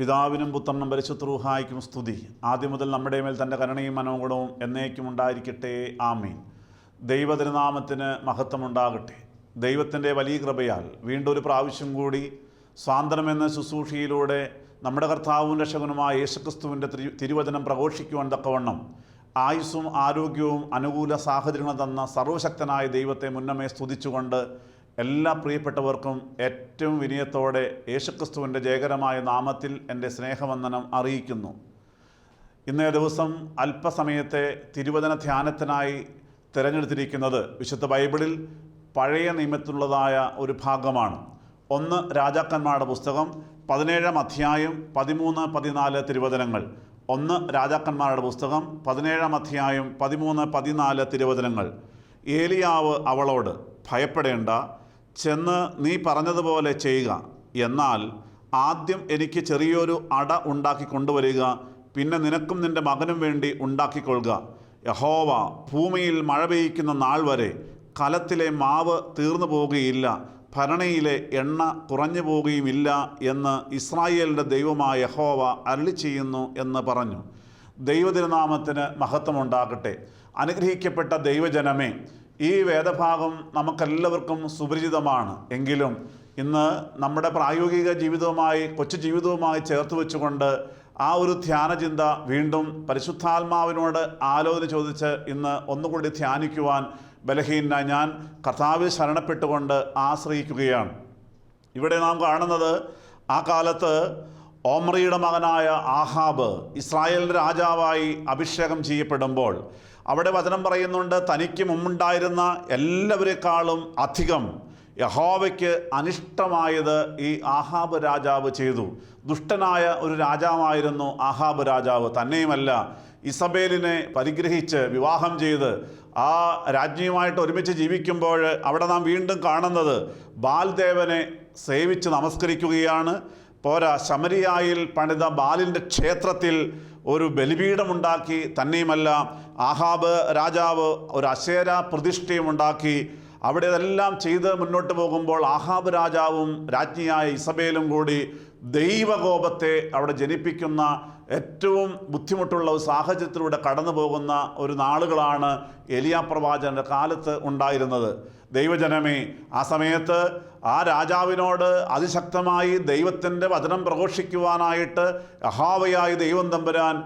പിതാവിനും പുത്രനും പരിശുദ്ധ റൂഹായിക്കും സ്തുതി. ആദ്യം മുതൽ നമ്മുടെ മേൽ തൻ്റെ കരുണയും മനോഗുണവും എന്നേക്കും ഉണ്ടായിരിക്കട്ടെ. ആമീൻ. ദൈവതിരുനാമത്തിന് മഹത്വമുണ്ടാകട്ടെ. ദൈവത്തിൻ്റെ വലിയ കൃപയാൽ വീണ്ടും ഒരു പ്രാവശ്യം കൂടി സ്വാതന്ത്ര്യമെന്ന ശുശ്രൂഷയിലൂടെ നമ്മുടെ കർത്താവും രക്ഷകനുമായ യേശുക്രിസ്തുവിൻ്റെ തിരുവചനം പ്രഘോഷിക്കുവാൻ തക്കവണ്ണം ആയുസ്സും ആരോഗ്യവും അനുകൂല സാഹചര്യങ്ങളും തന്ന സർവശക്തനായ ദൈവത്തെ മുന്നമേ സ്തുതിച്ചുകൊണ്ട് എല്ലാ പ്രിയപ്പെട്ടവർക്കും ഏറ്റവും വിനയത്തോടെ യേശുക്രിസ്തുവിൻ്റെ ജയകരമായ നാമത്തിൽ എൻ്റെ സ്നേഹവന്ദനം അറിയിക്കുന്നു. ഇന്നേ ദിവസം അല്പസമയത്തെ തിരുവചന ധ്യാനത്തിനായി തിരഞ്ഞെടുത്തിരിക്കുന്നത് വിശുദ്ധ ബൈബിളിൽ പഴയ നിയമത്തിലുള്ളതായ ഒരു ഭാഗമാണ്. 1 രാജാക്കന്മാരുടെ പുസ്തകം 17-ാം അധ്യായം 13-14 തിരുവചനങ്ങൾ. 1 രാജാക്കന്മാരുടെ പുസ്തകം 17-ാം അധ്യായം 13-14 തിരുവചനങ്ങൾ. ഏലിയാവ് അവളോട്, ഭയപ്പെടേണ്ട, ചെന്ന് നീ പറഞ്ഞതുപോലെ ചെയ്യുക. എന്നാൽ ആദ്യം എനിക്ക് ചെറിയൊരു അട ഉണ്ടാക്കി കൊണ്ടുവരിക, പിന്നെ നിനക്കും നിൻ്റെ മകനും വേണ്ടി ഉണ്ടാക്കിക്കൊള്ളുക. യഹോവ ഭൂമിയിൽ മഴ പെയ്യ്ക്കുന്ന നാൾ വരെ കലത്തിലെ മാവ് തീർന്നു പോവുകയില്ല, ഭരണിയിലെ എണ്ണ കുറഞ്ഞു പോവുകയുമില്ല എന്ന് ഇസ്രായേലിൻ്റെ ദൈവമായ യഹോവ അരുളി ചെയ്യുന്നു എന്ന് പറഞ്ഞു. ദൈവതിരുനാമത്തിന് മഹത്വമുണ്ടാകട്ടെ. അനുഗ്രഹിക്കപ്പെട്ട ദൈവജനമേ, ഈ വേദഭാഗം നമുക്കെല്ലാവർക്കും സുപരിചിതമാണ്. എങ്കിലും ഇന്ന് നമ്മുടെ പ്രായോഗിക ജീവിതവുമായി, കൊച്ചു ജീവിതവുമായി ചേർത്ത് വെച്ചുകൊണ്ട് ആ ഒരു ധ്യാനചിന്ത വീണ്ടും പരിശുദ്ധാത്മാവിനോട് ആലോചന ചോദിച്ച് ഇന്ന് ഒന്നുകൂടി ധ്യാനിക്കുവാൻ ബലഹീനനായി ഞാൻ കർത്താവിൽ ശരണപ്പെട്ടുകൊണ്ട് ആശ്രയിക്കുകയാണ്. ഇവിടെ നാം കാണുന്നത്, ആ കാലത്ത് ഓമ്രിയുടെ മകനായ ആഹാബ് ഇസ്രായേലിൻ്റെ രാജാവായി അഭിഷേകം ചെയ്യപ്പെടുമ്പോൾ അവിടെ വചനം പറയുന്നുണ്ട്, തനിക്ക് മുമ്പുണ്ടായിരുന്ന എല്ലാവരെക്കാളും അധികം യഹോവയ്ക്ക് അനിഷ്ടമായത് ഈ ആഹാബ് രാജാവ് ചെയ്തു. ദുഷ്ടനായ ഒരു രാജാവായിരുന്നു ആഹാബ് രാജാവ്. തന്നെയുമല്ല, ഇസബേലിനെ പരിഗ്രഹിച്ച് വിവാഹം ചെയ്ത് ആ രാജ്ഞിയുമായിട്ട് ഒരുമിച്ച് ജീവിക്കുമ്പോൾ അവിടെ നാം വീണ്ടും കാണുന്നത് ബാൽദേവനെ സേവിച്ച് നമസ്കരിക്കുകയാണ്. പോരാ, ശമരിയായിൽ പണിത ബാലിൻ്റെ ക്ഷേത്രത്തിൽ ഒരു ബലിപീഠമുണ്ടാക്കി. തന്നെയുമല്ല, ആഹാബ് രാജാവ് ഒരു അശേര പ്രതിഷ്ഠയും ഉണ്ടാക്കി. അവിടെ ഇതെല്ലാം ചെയ്ത് മുന്നോട്ട് പോകുമ്പോൾ ആഹാബ് രാജാവും രാജ്ഞിയായ ഇസബേലും കൂടി ദൈവകോപത്തെ അവിടെ ജനിപ്പിക്കുന്ന ഏറ്റവും ബുദ്ധിമുട്ടുള്ള ഒരു സാഹചര്യത്തിലൂടെ കടന്നു പോകുന്ന ഒരു നാളുകളാണ് എലിയാ പ്രവാചകൻ്റെ കാലത്ത് ഉണ്ടായിരുന്നത്. ദൈവജനമേ, ആ സമയത്ത് ആ രാജാവിനോട് അതിശക്തമായി ദൈവത്തിൻ്റെ വചനം പ്രഘോഷിക്കുവാനായിട്ട് യഹോവയായ ദൈവം തമ്പുരാൻ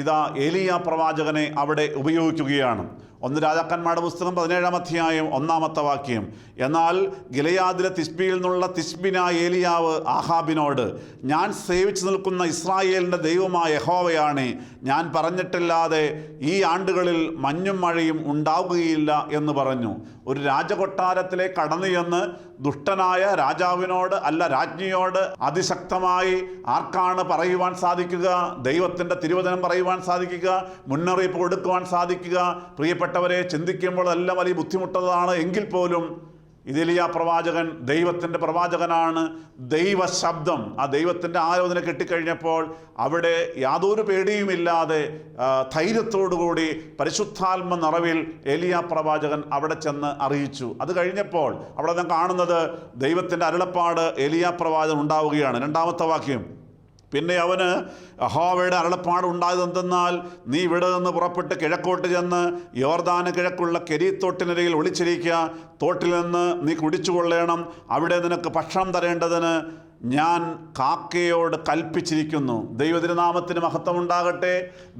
ഇതാ ഏലിയാ പ്രവാചകനെ അവിടെ ഉപയോഗിക്കുകയാണ്. 1 രാജാക്കന്മാരുടെ പുസ്തകം 17-ാം അധ്യായം 1-ാമത്തെ വാക്യം. എന്നാൽ ഗിലെയാദിലെ തിശ്ബിയിൽ നിന്നുള്ള തിശ്ബിനായ ഏലിയാവ് ആഹാബിനോട്, ഞാൻ സേവിച്ചു നിൽക്കുന്ന ഇസ്രായേലിൻ്റെ ദൈവമായ യഹോവയാണ്, ഞാൻ പറഞ്ഞിട്ടില്ലാതെ ഈ ആണ്ടുകളിൽ മഞ്ഞും മഴയും ഉണ്ടാവുകയില്ല എന്ന് പറഞ്ഞു. ഒരു രാജകൊട്ടാരത്തിലേക്ക് കടന്നു ചെന്ന് ദുഷ്ടനായ രാജാവിനോട് അല്ല രാജ്ഞിയോട് അതിശക്തമായി ആർക്കാണ് പറയുവാൻ സാധിക്കുക? ദൈവത്തിൻ്റെ തിരുവചനം പറയുവാൻ സാധിക്കുക, മുന്നറിയിപ്പ് കൊടുക്കുവാൻ സാധിക്കുക? പ്രിയപ്പെട്ടവരെ, ചിന്തിക്കുമ്പോൾ എല്ലാം വലിയ ബുദ്ധിമുട്ടതാണ്. എങ്കിൽ പോലും ഏലിയാ പ്രവാചകൻ ദൈവത്തിൻ്റെ പ്രവാചകനാണ്. ദൈവശബ്ദം, ആ ദൈവത്തിൻ്റെ ആലോചന കിട്ടിക്കഴിഞ്ഞപ്പോൾ അവിടെ യാതൊരു പേടിയുമില്ലാതെ ധൈര്യത്തോടുകൂടി പരിശുദ്ധാത്മ നിറവിൽ ഏലിയാ പ്രവാചകൻ അവിടെ ചെന്ന് അറിയിച്ചു. അത് കഴിഞ്ഞപ്പോൾ അവിടെ നാം കാണുന്നത് ദൈവത്തിൻ്റെ അരുളപ്പാട് ഏലിയാ പ്രവാചകൻ ഉണ്ടാവുകയാണ്. 2-ാമത്തെ വാക്യം. പിന്നെ അവന് യഹോവയുടെ അരുളപ്പാട് ഉണ്ടായതെന്തെന്നാൽ, നീ ഇവിടെ നിന്ന് പുറപ്പെട്ട് കിഴക്കോട്ട് ചെന്ന് യോർദാന് കിഴക്കുള്ള കെരീത്തോട്ടിനരികിൽ ഒളിച്ചിരിക്കുക. തോട്ടിൽ നിന്ന് നീ കുടിച്ചുകൊള്ളണം. അവിടെ നിനക്ക് ഭക്ഷണം തരേണ്ടതിന് ഞാൻ കാക്കയോട് കൽപ്പിച്ചിരിക്കുന്നു. ദൈവതിരുനാമത്തിന് മഹത്വമുണ്ടാകട്ടെ.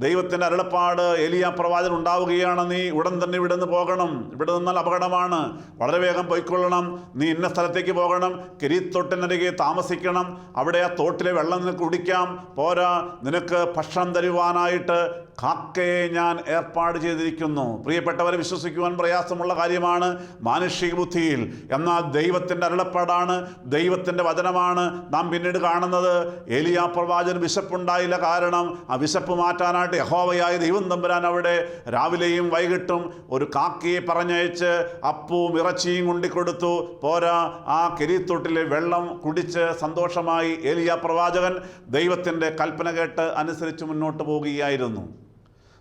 ദൈവത്തിൻ്റെ അരുളപ്പാട് ഏലിയാ പ്രവാചകൻ ഉണ്ടാവുകയാണ്. നീ ഉടൻ തന്നെ ഇവിടെ നിന്ന് പോകണം. ഇവിടെ നിന്നാൽ അപകടമാണ്. വളരെ വേഗം പോയിക്കൊള്ളണം. നീ ഇന്ന സ്ഥലത്തേക്ക് പോകണം. കെരീത്തോട്ടിനരികെ താമസിക്കണം. അവിടെ ആ തോട്ടിലെ വെള്ളം നിനക്ക് കുടിക്കാം. പോരാ, നിനക്ക് ഭക്ഷണം തരുവാനായിട്ട് കാക്കയെ ഞാൻ ഏർപ്പാട് ചെയ്തിരിക്കുന്നു. പ്രിയപ്പെട്ടവരെ, വിശ്വസിക്കുവാൻ പ്രയാസമുള്ള കാര്യമാണ് മാനുഷിക ബുദ്ധിയിൽ. എന്നാൽ ദൈവത്തിൻ്റെ അരുളപ്പാടാണ്, ദൈവത്തിൻ്റെ വചനമാണ്. നാം പിന്നീട് കാണുന്നത് ഏലിയാ പ്രവാചകന് വിശപ്പുണ്ടായില്ല. കാരണം ആ വിശപ്പ് മാറ്റാനായിട്ട് യഹോവയായ ദൈവം തമ്പുരാൻ അവിടെ രാവിലെയും വൈകിട്ടും ഒരു കാക്കയെ പറഞ്ഞയച്ച് അപ്പവും ഇറച്ചിയും കൊണ്ടിക്കൊടുത്തു. പോരാ, ആ കെരീത്തോട്ടിലെ വെള്ളം കുടിച്ച് സന്തോഷമായി ഏലിയാ പ്രവാചകൻ ദൈവത്തിൻ്റെ കൽപ്പന കേട്ട് അനുസരിച്ച് മുന്നോട്ട് പോവുകയായിരുന്നു.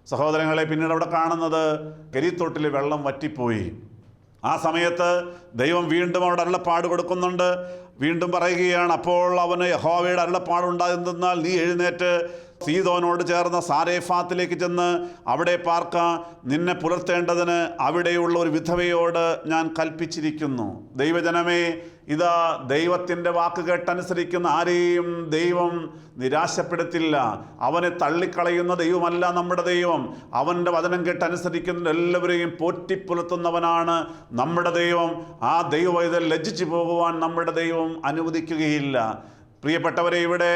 സഹോദരങ്ങളെ, പിന്നീട് അവിടെ കാണുന്നത് കെരീത്തോട്ടിലെ വെള്ളം വറ്റിപ്പോയി. ആ സമയത്ത് ദൈവം വീണ്ടും അവിടെ അരുളപ്പാട് കൊടുക്കുന്നുണ്ട്. വീണ്ടും പറയുകയാണ്, അപ്പോൾ അവന് യഹോവയുടെ അരുളപ്പാടുണ്ടായിരുന്നാൽ നീ എഴുന്നേറ്റ് സീദോനോട് ചേർന്ന സാരേഫാത്തിലേക്ക് ചെന്ന് അവിടെ പാർക്ക. നിന്നെ പുലർത്തേണ്ടതിന് അവിടെയുള്ള ഒരു വിധവയോട് ഞാൻ കൽപ്പിച്ചിരിക്കുന്നു. ദൈവജനമേ, ഇതാ ദൈവത്തിൻ്റെ വാക്ക് കേട്ടനുസരിക്കുന്ന ആരെയും ദൈവം നിരാശപ്പെടുത്തില്ല. അവനെ തള്ളിക്കളയുന്ന ദൈവമല്ല നമ്മുടെ ദൈവം. അവൻ്റെ വചനം കേട്ടനുസരിക്കുന്ന എല്ലാവരെയും പോറ്റിപ്പുലർത്തുന്നവനാണ് നമ്മുടെ ദൈവം. ആ ദൈവം ഇതിൽ ലജ്ജിച്ചു പോകുവാൻ നമ്മുടെ ദൈവം അനുവദിക്കുകയില്ല. പ്രിയപ്പെട്ടവരെ, ഇവിടെ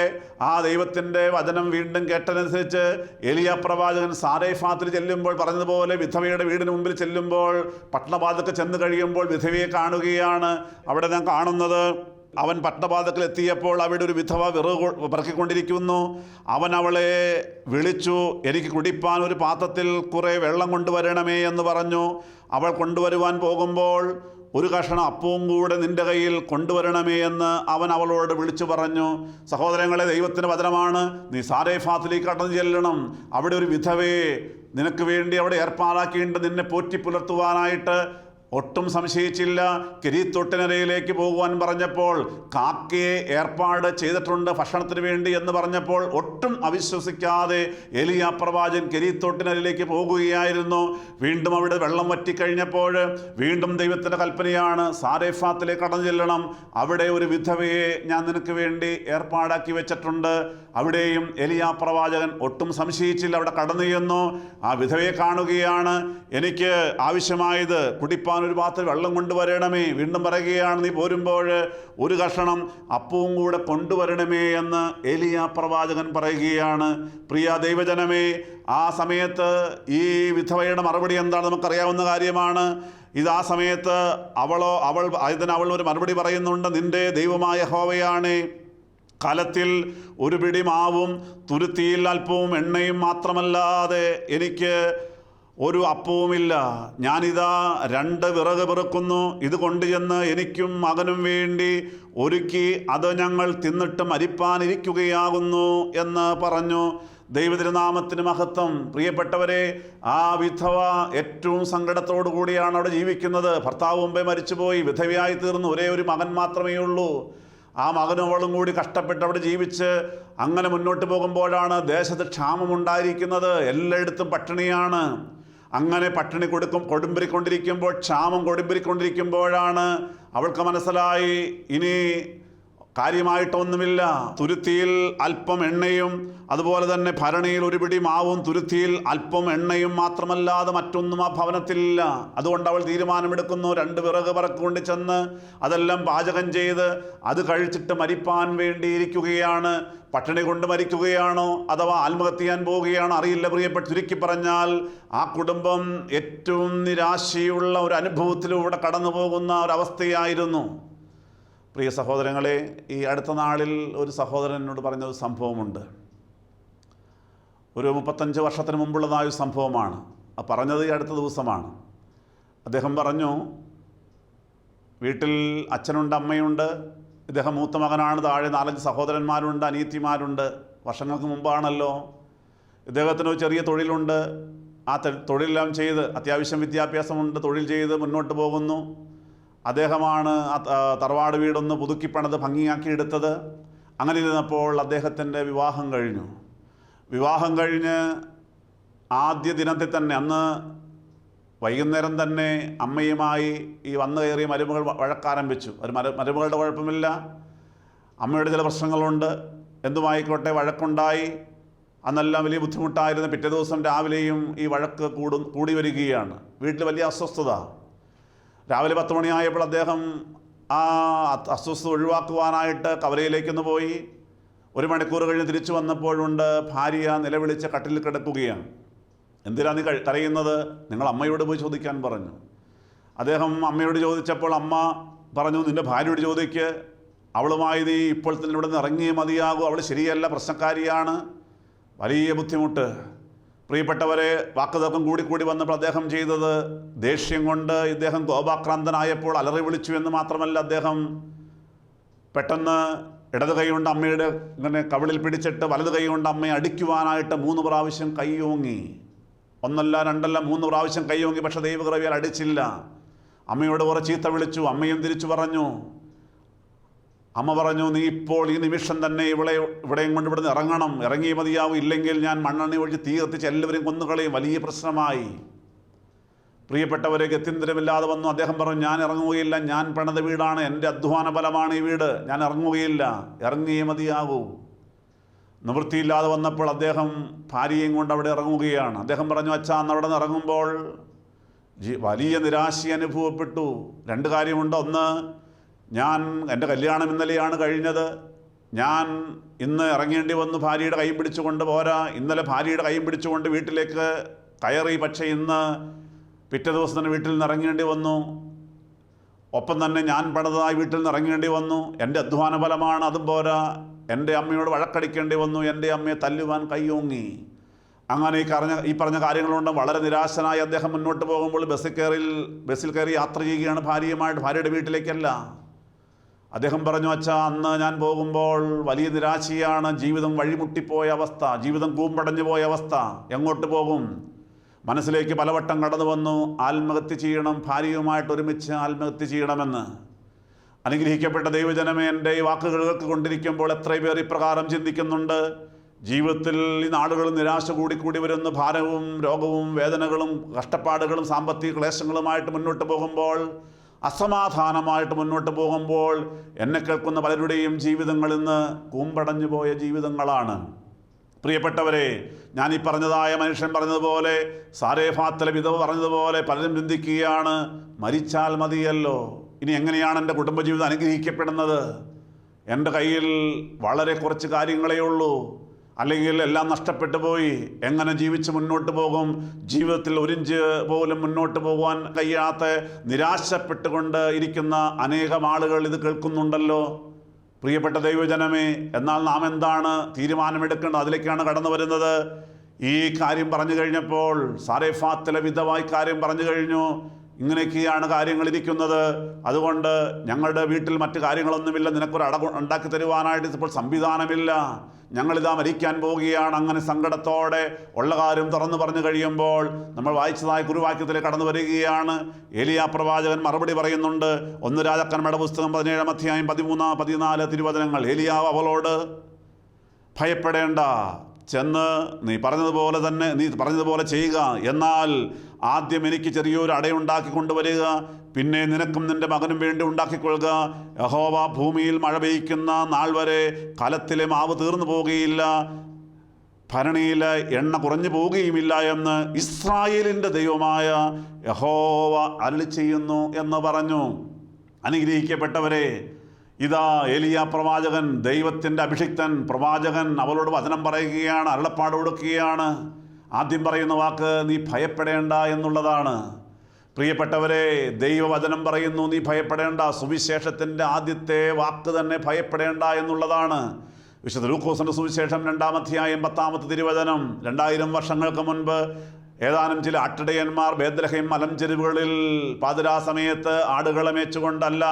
ആ ദൈവത്തിൻ്റെ വചനം വീണ്ടും കേട്ടതനുസരിച്ച് എലിയ പ്രവാചകൻ സാരേഫാത്തിൽ ചെല്ലുമ്പോൾ പറഞ്ഞതുപോലെ വിധവയുടെ വീടിന് മുമ്പിൽ ചെല്ലുമ്പോൾ പട്ടണവാതിൽക്ക് ചെന്ന് കഴിയുമ്പോൾ വിധവയെ കാണുകയാണ്. അവിടെ ഞാൻ കാണുന്നത്, അവൻ പട്ടണവാതിൽക്കൽ എത്തിയപ്പോൾ അവിടെ ഒരു വിധവ വിറക് പറക്കിക്കൊണ്ടിരിക്കുന്നു. അവൻ അവളെ വിളിച്ചു, എനിക്ക് കുടിപ്പാൻ ഒരു പാത്രത്തിൽ കുറേ വെള്ളം കൊണ്ടുവരണമേ എന്ന് പറഞ്ഞു. അവൾ കൊണ്ടുവരുവാൻ പോകുമ്പോൾ ഒരു കഷണം അപ്പവും കൂടെ നിന്റെ കയ്യിൽ കൊണ്ടുവരണമേ എന്ന് അവൻ അവളോട് വിളിച്ചു പറഞ്ഞു. സഹോദരങ്ങളെ, ദൈവത്തിൻ്റെ വചനമാണ്. നീ സാരേഫാത്തിലേക്ക് കടന്നു ചെല്ലണം. അവിടെ ഒരു വിധവയെ നിനക്ക് വേണ്ടി അവിടെ ഏർപ്പാടാക്കിയിട്ട് നിന്നെ പോറ്റി പുലർത്തുവാനായിട്ട് ഒട്ടും സംശയിച്ചില്ല. കിരീത്തൊട്ടിനരയിലേക്ക് പോകുവാൻ പറഞ്ഞപ്പോൾ കാക്കയെ ഏർപ്പാട് ചെയ്തിട്ടുണ്ട് ഭക്ഷണത്തിന് വേണ്ടി എന്ന് പറഞ്ഞപ്പോൾ ഒട്ടും അവിശ്വസിക്കാതെ എലിയ പ്രവാചകൻ കിരീത്തൊട്ടിനരയിലേക്ക് പോകുകയായിരുന്നു. വീണ്ടും അവിടെ വെള്ളം വറ്റിക്കഴിഞ്ഞപ്പോൾ വീണ്ടും ദൈവത്തിൻ്റെ കൽപ്പനയാണ്, സാരേഫാത്തിലേക്ക് കടന്നു ചെല്ലണം. അവിടെ ഒരു വിധവയെ ഞാൻ നിനക്ക് വേണ്ടി ഏർപ്പാടാക്കി വെച്ചിട്ടുണ്ട്. അവിടെയും എലിയ പ്രവാചകൻ ഒട്ടും സംശയിച്ചില്ല, അവിടെ കടന്നു ചെന്നു. ആ വിധവയെ കാണുകയാണ്. എനിക്ക് ആവശ്യമായത് കുടിപ്പാൻ ഒരു പാത്രം വെള്ളം കൊണ്ടുവരണമേ. വീണ്ടും പറയുകയാണ്, നീ പോരുമ്പോൾ ഒരു കഷണം അപ്പവും കൂടെ കൊണ്ടുവരണമേ എന്ന് എലിയ പ്രവാചകൻ പറയുകയാണ്. പ്രിയ ദൈവജനമേ, ആ സമയത്ത് ഈ വിധവയുടെ മറുപടി എന്താണ് നമുക്കറിയാവുന്ന കാര്യമാണ്. ആ സമയത്ത് അവൾ ഒരു മറുപടി പറയുന്നുണ്ട്, നിന്റെ ദൈവമായ യഹോവയാണേ, കലത്തിൽ ഒരു പിടി മാവും തുരുത്തിയിൽ അല്പവും എണ്ണയും മാത്രമല്ലാതെ എനിക്ക് ഒരു അപ്പവുമില്ല. ഞാനിതാ 2 വിറക് പെറുക്കുന്നു. ഇത് കൊണ്ടുചെന്ന് എനിക്കും മകനും വേണ്ടി ഒരുക്കി അത് ഞങ്ങൾ തിന്നിട്ട് മരിപ്പാനിരിക്കുകയാകുന്നു എന്ന് പറഞ്ഞു. ദൈവതിരുനാമത്തിന് മഹത്വം. പ്രിയപ്പെട്ടവരെ, ആ വിധവ ഏറ്റവും സങ്കടത്തോടു കൂടിയാണ് അവിടെ ജീവിക്കുന്നത്. ഭർത്താവ് മുമ്പേ മരിച്ചുപോയി, വിധവയായി തീർന്നു. ഒരേ ഒരു മകൻ മാത്രമേ ഉള്ളൂ. ആ മകനും അവളും കൂടി കഷ്ടപ്പെട്ട് അവിടെ ജീവിച്ച് അങ്ങനെ മുന്നോട്ട് പോകുമ്പോഴാണ് ദേശത്ത് ക്ഷാമമുണ്ടായിരിക്കുന്നത്. എല്ലായിടത്തും പട്ടിണിയാണ്. അങ്ങനെ പട്ടിണി കൊടുമ്പിരിക്കൊണ്ടിരിക്കുമ്പോൾ, ക്ഷാമം കൊടുമ്പിരിക്കൊണ്ടിരിക്കുമ്പോഴാണ് അവൾക്ക് മനസ്സിലായി, ഇനി കാര്യമായിട്ടൊന്നുമില്ല. തുരുത്തിയിൽ അല്പം എണ്ണയും അതുപോലെ തന്നെ ഭരണിയിൽ ഒരു പിടി മാവും തുരുത്തിയിൽ അല്പം എണ്ണയും മാത്രമല്ലാതെ മറ്റൊന്നും ആ ഭവനത്തിലില്ല. അതുകൊണ്ട് അവൾ തീരുമാനമെടുക്കുന്നു, 2 വിറക് പറക്കൊണ്ട് ചെന്ന് അതെല്ലാം പാചകം ചെയ്ത് അത് കഴിച്ചിട്ട് മരിപ്പാൻ വേണ്ടിയിരിക്കുകയാണ്. പട്ടിണി കൊണ്ട് മരിക്കുകയാണോ അഥവാ ആത്മഹത്യ ചെയ്യാൻ പോവുകയാണോ അറിയില്ല. പ്രിയപ്പെട്ട, ചുരുക്കി പറഞ്ഞാൽ ആ കുടുംബം ഏറ്റവും നിരാശയുള്ള ഒരു അനുഭവത്തിലൂടെ കടന്നു പോകുന്ന ഒരവസ്ഥയായിരുന്നു. പ്രിയ സഹോദരങ്ങളെ, ഈ അടുത്ത നാളിൽ ഒരു സഹോദരൻ എന്നോട് പറഞ്ഞൊരു സംഭവമുണ്ട്. ഒരു 35 വർഷത്തിന് മുമ്പുള്ളതായ ഒരു സംഭവമാണ്. പറഞ്ഞത് ഈ അടുത്ത ദിവസമാണ്. അദ്ദേഹം പറഞ്ഞു, വീട്ടിൽ അച്ഛനുണ്ട്, അമ്മയുണ്ട്. ഇദ്ദേഹം മൂത്ത മകനാണ്. താഴെ 4-5 സഹോദരന്മാരുണ്ട്, അനിയത്തിമാരുണ്ട്. വർഷങ്ങൾക്ക് മുമ്പാണല്ലോ. ഇദ്ദേഹത്തിന് ഒരു ചെറിയ തൊഴിലുണ്ട്. ആ തൊഴിലെല്ലാം ചെയ്ത് അത്യാവശ്യം വിദ്യാഭ്യാസമുണ്ട്, തൊഴിൽ ചെയ്ത് മുന്നോട്ട് പോകുന്നു. അദ്ദേഹമാണ് തറവാട് വീടൊന്ന് പുതുക്കിപ്പണത് ഭംഗിയാക്കിയെടുത്തത്. അങ്ങനെ ഇരുന്നപ്പോൾ അദ്ദേഹത്തിൻ്റെ വിവാഹം കഴിഞ്ഞു. വിവാഹം കഴിഞ്ഞ് ആദ്യ ദിനത്തിൽ തന്നെ, അന്ന് വൈകുന്നേരം തന്നെ അമ്മയുമായി ഈ വന്നു കയറിയ മരുമകൾ വഴക്കാരംഭിച്ചു. ഒരു മരുമകളുടെ കുഴപ്പമില്ല, അമ്മയുടെ ചില പ്രശ്നങ്ങളുണ്ട്, എന്തുമായിക്കോട്ടെ വഴക്കുണ്ടായി. അന്നെല്ലാം വലിയ ബുദ്ധിമുട്ടായിരുന്നു. പിറ്റേ ദിവസം രാവിലെയും ഈ വഴക്ക് കൂടി വരികയാണ്. വീട്ടിൽ വലിയ അസ്വസ്ഥത. രാവിലെ 10 മണിയായപ്പോൾ അദ്ദേഹം ആ അസ്വസ്ഥത ഒഴിവാക്കുവാനായിട്ട് കവലയിലേക്കൊന്ന് പോയി. 1 മണിക്കൂർ കഴിഞ്ഞ് തിരിച്ചു വന്നപ്പോഴുണ്ട് ഭാര്യ നിലവിളിച്ച് കട്ടിലിൽ കിടക്കുകയാണ്. എന്തിനാണ് നീ കരയുന്നത്? നിങ്ങൾ അമ്മയോട് പോയി ചോദിക്കാൻ പറഞ്ഞു. അദ്ദേഹം അമ്മയോട് ചോദിച്ചപ്പോൾ അമ്മ പറഞ്ഞു, നിൻ്റെ ഭാര്യയോട് ചോദിക്ക്, അവളുമായി നീ ഇപ്പോൾ തന്നെ ഇവിടെ നിന്ന് ഇറങ്ങിയേ മതിയാകൂ, അവൾ ശരിയല്ല, പ്രശ്നക്കാരിയാണ്. വലിയ ബുദ്ധിമുട്ട്. പ്രിയപ്പെട്ടവരെ, വാക്കുതർക്കം കൂടി വന്നപ്പോൾ അദ്ദേഹം ചെയ്തത്, ദേഷ്യം കൊണ്ട് ഇദ്ദേഹം കോപാക്രാന്തനായപ്പോൾ അലറി വിളിച്ചു എന്ന് മാത്രമല്ല, അദ്ദേഹം പെട്ടെന്ന് ഇടത് കൈ കൊണ്ട് അമ്മയുടെ ഇങ്ങനെ കവിളിൽ പിടിച്ചിട്ട് വലത് കൈ കൊണ്ട് അമ്മയെ അടിക്കുവാനായിട്ട് 3 പ്രാവശ്യം കൈയോങ്ങി. 1 അല്ല 2 അല്ല 3 പ്രാവശ്യം കൈയോങ്ങി. പക്ഷെ ദൈവകൃപയാൽ അടിച്ചില്ല. അമ്മയോട് കുറെ ചീത്ത വിളിച്ചു. അമ്മയും തിരിച്ചു പറഞ്ഞു. അമ്മ പറഞ്ഞു, നീ ഇപ്പോൾ ഈ നിമിഷം തന്നെ ഇവിടെയും കൊണ്ട് ഇവിടുന്ന് ഇറങ്ങണം, ഇറങ്ങി മതിയാവും, ഇല്ലെങ്കിൽ ഞാൻ മണ്ണെണ്ണ ഒഴിച്ച് തീ കത്തിച്ച് എല്ലാവരും കൊന്നുകളയും. വലിയ പ്രശ്നമായി. പ്രിയപ്പെട്ടവരെ, ഗത്യന്തരമില്ലാതെ വന്നു. അദ്ദേഹം പറഞ്ഞു, ഞാൻ ഇറങ്ങുകയില്ല, ഞാൻ പണിത വീടാണ്, എൻ്റെ അധ്വാന ഫലമാണ് ഈ വീട്, ഞാൻ ഇറങ്ങുകയില്ല, ഇറങ്ങിയേ മതിയാകൂ. നിവൃത്തിയില്ലാതെ വന്നപ്പോൾ അദ്ദേഹം ഭാര്യയും കൊണ്ട് അവിടെ ഇറങ്ങുകയാണ്. അദ്ദേഹം പറഞ്ഞു, അച്ഛാ, അന്ന് അവിടെ നിന്ന് ഇറങ്ങുമ്പോൾ വലിയ നിരാശ അനുഭവപ്പെട്ടു. രണ്ട് കാര്യമുണ്ട്. ഒന്ന്, എൻ്റെ കല്യാണം ഇന്നലെയാണ് കഴിഞ്ഞത്, ഞാൻ ഇന്ന് ഇറങ്ങേണ്ടി വന്നു, ഭാര്യയുടെ കൈ പിടിച്ചുകൊണ്ട്. പോരാ, ഇന്നലെ ഭാര്യയുടെ കൈ പിടിച്ചുകൊണ്ട് വീട്ടിലേക്ക് കയറി, പക്ഷേ ഇന്ന് പിറ്റേ ദിവസം തന്നെ വീട്ടിൽ നിന്ന് ഇറങ്ങേണ്ടി വന്നു. ഒപ്പം തന്നെ ഞാൻ പണിതതായി വീട്ടിൽ നിന്ന് ഇറങ്ങേണ്ടി വന്നു, എൻ്റെ അധ്വാന ഫലമാണ്. അതും പോരാ, എൻ്റെ അമ്മയോട് വഴക്കടിക്കേണ്ടി വന്നു, എൻ്റെ അമ്മയെ തല്ലുവാൻ കയ്യോങ്ങി. അങ്ങനെ ഈ പറഞ്ഞ കാര്യങ്ങളുണ്ട്. വളരെ നിരാശനായി അദ്ദേഹം മുന്നോട്ട് പോകുമ്പോൾ ബസ്സിൽ കയറി യാത്ര ചെയ്യുകയാണ് ഭാര്യയുമായിട്ട്. ഭാര്യയുടെ വീട്ടിലേക്കല്ല. അദ്ദേഹം പറഞ്ഞു, അച്ഛാ, അന്ന് ഞാൻ പോകുമ്പോൾ വലിയ നിരാശയാണ്, ജീവിതം വഴിമുട്ടിപ്പോയ അവസ്ഥ, ജീവിതം കൂമ്പടഞ്ഞു പോയ അവസ്ഥ. എങ്ങോട്ട് പോകും? മനസ്സിലേക്ക് പലവട്ടം കടന്നു വന്നു, ആത്മഹത്യ ചെയ്യണം, ഭാര്യയുമായിട്ട് ഒരുമിച്ച് ആത്മഹത്യ ചെയ്യണമെന്ന്. അനുഗ്രഹിക്കപ്പെട്ട ദൈവജനമേ, എൻ്റെ ഈ വാക്കുകൾ കേട്ടുകൊണ്ടിരിക്കുമ്പോൾ എത്ര പേർ ഇപ്രകാരം ചിന്തിക്കുന്നുണ്ട്? ജീവിതത്തിൽ ഈ നാളുകൾ നിരാശ കൂടിക്കൂടി വരുന്ന ഭാരവും രോഗവും വേദനകളും കഷ്ടപ്പാടുകളും സാമ്പത്തിക ക്ലേശങ്ങളുമായിട്ട് മുന്നോട്ട് പോകുമ്പോൾ, അസമാധാനമായിട്ട് മുന്നോട്ട് പോകുമ്പോൾ എന്നെ കേൾക്കുന്ന പലരുടെയും ജീവിതങ്ങൾ ഇന്ന് കൂമ്പടഞ്ഞു പോയ ജീവിതങ്ങളാണ്. പ്രിയപ്പെട്ടവരെ, ഞാൻ ഈ പറഞ്ഞതായ മനുഷ്യൻ പറഞ്ഞതുപോലെ, സാരേഫാത്തിലെ വിധവ പറഞ്ഞതുപോലെ പലരും ചിന്തിക്കുകയാണ്, മരിച്ചാൽ മതിയല്ലോ, ഇനി എങ്ങനെയാണ് എൻ്റെ കുടുംബജീവിതം അനുഗ്രഹിക്കപ്പെടുന്നത്? എൻ്റെ കയ്യിൽ വളരെ കുറച്ച് കാര്യങ്ങളേ ഉള്ളൂ, അല്ലെങ്കിൽ എല്ലാം നഷ്ടപ്പെട്ടു പോയി, എങ്ങനെ ജീവിച്ച് മുന്നോട്ട് പോകും? ജീവിതത്തിൽ ഒരിഞ്ച് പോലും മുന്നോട്ട് പോകുവാൻ കഴിയാത്ത നിരാശപ്പെട്ടുകൊണ്ട് ഇരിക്കുന്ന അനേകം ആളുകൾ ഇത് കേൾക്കുന്നുണ്ടല്ലോ. പ്രിയപ്പെട്ട ദൈവജനമേ, എന്നാൽ നാം എന്താണ് തീരുമാനമെടുക്കേണ്ടത്? അതിലേക്കാണ് കടന്നു വരുന്നത്. ഈ കാര്യം പറഞ്ഞു കഴിഞ്ഞപ്പോൾ, സാരേഫാത്തിലെ വിധവായി കാര്യം പറഞ്ഞു കഴിഞ്ഞു. ഇങ്ങനെയൊക്കെയാണ് കാര്യങ്ങൾ ഇരിക്കുന്നത്. അതുകൊണ്ട് ഞങ്ങളുടെ വീട്ടിൽ മറ്റു കാര്യങ്ങളൊന്നുമില്ല, നിനക്കൊരു ഉണ്ടാക്കി തരുവാനായിട്ട് ഇപ്പോൾ സംവിധാനമില്ല, ഞങ്ങളിതാ മരിക്കാൻ പോവുകയാണ്. അങ്ങനെ സങ്കടത്തോടെ ഉള്ള കാര്യം തുറന്നു പറഞ്ഞു കഴിയുമ്പോൾ നമ്മൾ വായിച്ചതായ കുറുവാക്യത്തിലേക്ക് കടന്നു വരികയാണ്. ഏലിയാ പ്രവാചകൻ മറുപടി പറയുന്നുണ്ട്. 1 രാജാക്കന്മാരുടെ പുസ്തകം 17 അധ്യായം 13-14 തിരുവചനങ്ങൾ. ഏലിയാവ് അവളോട്, ഭയപ്പെടേണ്ട, ചെന്ന് നീ പറഞ്ഞതുപോലെ ചെയ്യുക. എന്നാൽ ആദ്യം എനിക്ക് ചെറിയൊരു അടയുണ്ടാക്കി കൊണ്ടുവരിക, പിന്നെ നിനക്കും നിന്റെ മകനും വേണ്ടി ഉണ്ടാക്കിക്കൊള്ളുക. യഹോവ ഭൂമിയിൽ മഴ പെയ്യ്ക്കുന്ന നാൾ വരെ കലത്തിലെ മാവ് തീർന്നു പോകുകയില്ല, ഭരണിയിലെ എണ്ണ കുറഞ്ഞു പോവുകയുമില്ല എന്ന് ഇസ്രായേലിൻ്റെ ദൈവമായ യഹോവ അരുളി ചെയ്യുന്നു എന്ന് പറഞ്ഞു. അനുഗ്രഹിക്കപ്പെട്ടവരെ, ഇതാ ഏലിയാ പ്രവാചകൻ, ദൈവത്തിൻ്റെ അഭിഷിക്തൻ പ്രവാചകൻ, അവളോട് വചനം പറയുകയാണ്, അരുളപ്പാട് കൊടുക്കുകയാണ്. ആദ്യം പറയുന്ന വാക്ക് നീ ഭയപ്പെടേണ്ട എന്നുള്ളതാണ്. പ്രിയപ്പെട്ടവരെ, ദൈവവചനം പറയുന്നു നീ ഭയപ്പെടേണ്ട. സുവിശേഷത്തിൻ്റെ ആദ്യത്തെ വാക്ക് തന്നെ ഭയപ്പെടേണ്ട എന്നുള്ളതാണ്. വിശുദ്ധ ലൂക്കോസിൻ്റെ സുവിശേഷം 2-ാം അധ്യായം 10-ാമത്തെ തിരുവചനം. 2000 വർഷങ്ങൾക്ക് മുൻപ് ഏതാനും ചില അട്ടടയന്മാർ ബേത്ലഹേം മലഞ്ചെരുവുകളിൽ പാതിരാ സമയത്ത് ആടുകളെ മേച്ചുകൊണ്ടല്ല,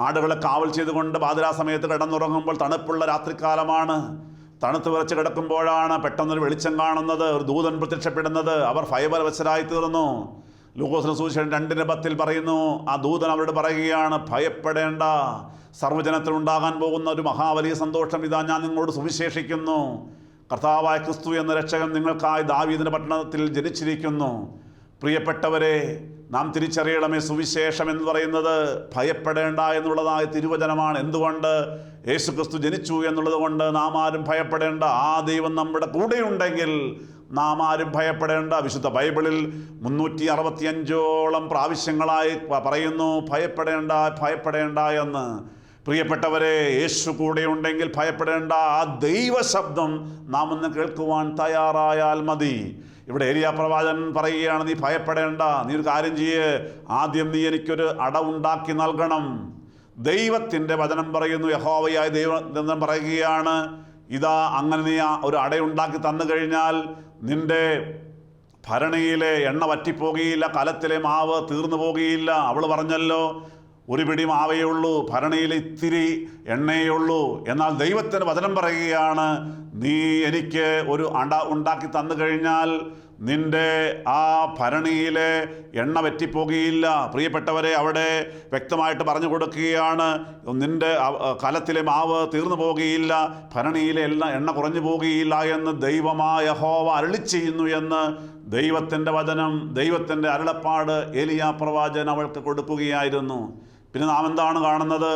ആടുകളെ കാവൽ ചെയ്തുകൊണ്ട് പാതിരാ സമയത്ത് കിടന്നുറങ്ങുമ്പോൾ, തണുപ്പുള്ള രാത്രികാലമാണ്, തണുത്ത് വിറച്ച് കിടക്കുമ്പോഴാണ് പെട്ടെന്നൊരു വെളിച്ചം കാണുന്നത്, ഒരു ദൂതൻ പ്രത്യക്ഷപ്പെടുന്നത്. അവർ ഭയപരവശരായി തീർന്നു. ലൂക്കോസിന്റെ സുവിശേഷം 2:10 പറയുന്നു, ആ ദൂതൻ അവരോട് പറയുകയാണ്, ഭയപ്പെടേണ്ട, സർവ്വജനത്തിനുണ്ടാകാൻ പോകുന്ന ഒരു മഹാവലിയ സന്തോഷം ഇതാ ഞാൻ നിങ്ങളോട് സുവിശേഷിക്കുന്നു. കർത്താവായ ക്രിസ്തു എന്ന രക്ഷകൻ നിങ്ങൾക്കായി ദാവീദിന്റെ പട്ടണത്തിൽ ജനിച്ചിരിക്കുന്നു. പ്രിയപ്പെട്ടവരെ, നാം തിരിച്ചറിയണമേ, സുവിശേഷം എന്ന് പറയുന്നത് ഭയപ്പെടേണ്ട എന്നുള്ളതായ തിരുവചനമാണ്. എന്തുകൊണ്ട്? യേശു ക്രിസ്തു ജനിച്ചു എന്നുള്ളത് കൊണ്ട് നാം ആരും ഭയപ്പെടേണ്ട. ആ ദൈവം നമ്മുടെ കൂടെയുണ്ടെങ്കിൽ നാം ആരും ഭയപ്പെടേണ്ട. വിശുദ്ധ ബൈബിളിൽ 365ഓളം പ്രാവശ്യങ്ങളായി പറയുന്നു ഭയപ്പെടേണ്ട, ഭയപ്പെടേണ്ട എന്ന്. പ്രിയപ്പെട്ടവരെ, യേശു കൂടെയുണ്ടെങ്കിൽ ഭയപ്പെടേണ്ട. ആ ദൈവശബ്ദം നാം ഒന്ന് കേൾക്കുവാൻ തയ്യാറായാൽ മതി. ഇവിടെ ഏലിയാ പ്രവാചകൻ പറയുകയാണ്, നീ ഭയപ്പെടേണ്ട, നീ ഒരു കാര്യം ചെയ്യ്, ആദ്യം നീ എനിക്കൊരു അട ഉണ്ടാക്കി നൽകണം. ദൈവത്തിൻ്റെ വചനം പറയുന്നു, യഹോവയായ ദൈവം പറയുകയാണ്, ഇതാ അങ്ങനെ നീ ഒരു അടയുണ്ടാക്കി തന്നു കഴിഞ്ഞാൽ നിന്റെ ഭരണിയിലെ എണ്ണ വറ്റിപ്പോകുകയില്ല, കലത്തിലെ മാവ് തീർന്നു പോകുകയില്ല. അവൾ പറഞ്ഞല്ലോ, ഒരു പിടി മാവേ ഉള്ളൂ, ഭരണിയിൽ ഇത്തിരി എണ്ണയേ ഉള്ളൂ. എന്നാൽ ദൈവത്തിൻ്റെ വചനം പറയുകയാണ്, നീ എനിക്ക് ഒരു അട ഉണ്ടാക്കി തന്നു കഴിഞ്ഞാൽ നിന്റെ ആ ഭരണിയിലെ എണ്ണ വറ്റിപ്പോകുകയില്ല. പ്രിയപ്പെട്ടവരെ, അവിടെ വ്യക്തമായിട്ട് പറഞ്ഞു കൊടുക്കുകയാണ്, നിന്റെ കലത്തിലെ മാവ് തീർന്നു പോകുകയില്ല, ഭരണിയിലെ എണ്ണ കുറഞ്ഞു പോകുകയില്ല എന്ന് ദൈവമായ യഹോവ അരുളിച്ചെയ്യുന്നു എന്ന് ദൈവത്തിൻ്റെ വചനം, ദൈവത്തിൻ്റെ അരുളപ്പാട് ഏലിയാ പ്രവാചകൻ അവൾക്ക് കൊടുക്കുകയായിരുന്നു. പിന്നെ നാം എന്താണ് കാണുന്നത്?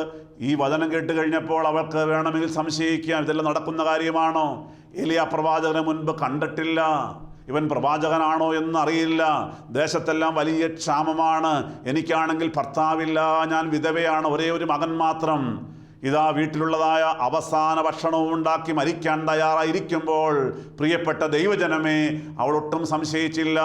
ഈ വചനം കേട്ട് കഴിഞ്ഞപ്പോൾ അവൾക്ക് വേണമെങ്കിൽ സംശയിക്കാം, ഇതെല്ലാം നടക്കുന്ന കാര്യമാണോ? ഏലിയാ പ്രവാചകനെ മുൻപ് കണ്ടിട്ടില്ല, ഇവൻ പ്രവാചകനാണോ എന്നറിയില്ല, ദേശത്തെല്ലാം വലിയ ക്ഷാമമാണ്, എനിക്കാണെങ്കിൽ ഭർത്താവില്ല, ഞാൻ വിധവയാണ്, ഒരേ ഒരു മകൻ മാത്രം, ഇതാ വീട്ടിലുള്ളതായ അവസാന ഭക്ഷണവും ഉണ്ടാക്കി മരിക്കാൻ തയ്യാറായിരിക്കുമ്പോൾ പ്രിയപ്പെട്ട ദൈവജനമേ, അവളൊട്ടും സംശയിച്ചില്ല.